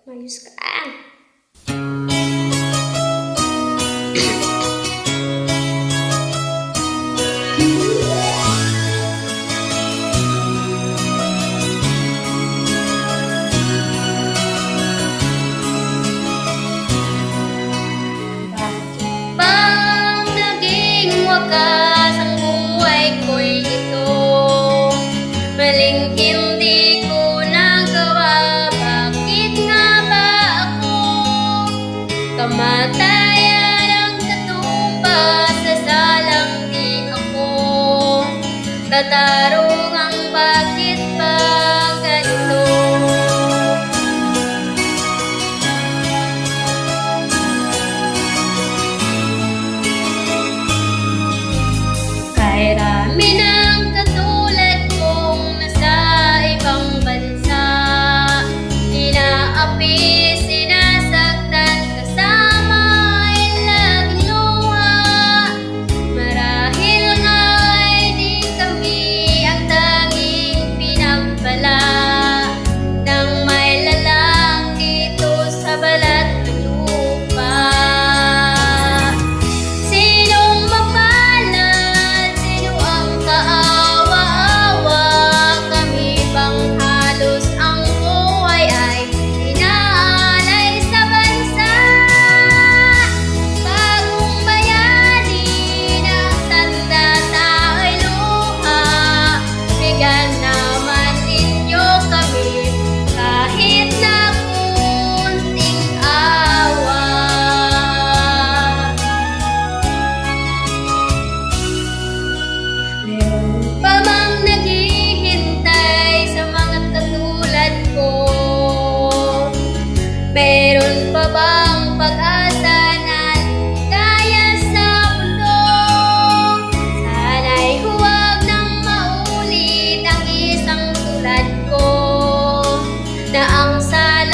Mayus ka. Bang naging wakas ang buhay ko'y ito, maling hindi ko nagawa. Bakit nga ba ako kamatayan ang katumbas? Sasalang di ako katarungang bakit ba ganito? Kay rami ng katulad kong nasa ibang bansa, inaapi, sinasaktan, kasama ay laging luha. Marahil nga ay di kami ang tanging pinagpala ng may lalang dito sa balat ng lupa. Sinong mapalad? Sino ang kaawa-awa? Kami bang halos ang buhay ay inaalay sa bansa? Bagong bayani ng tanda tao'y luha. Bigyan naman ninyo kami kahit na kunting awa. Meron pa bang naghihintay sa mga katulad ko? Meron pa bang pag-asa na kaya sa mundo? Sana'y huwag nang maulit ang isang tulad ko, na ang sana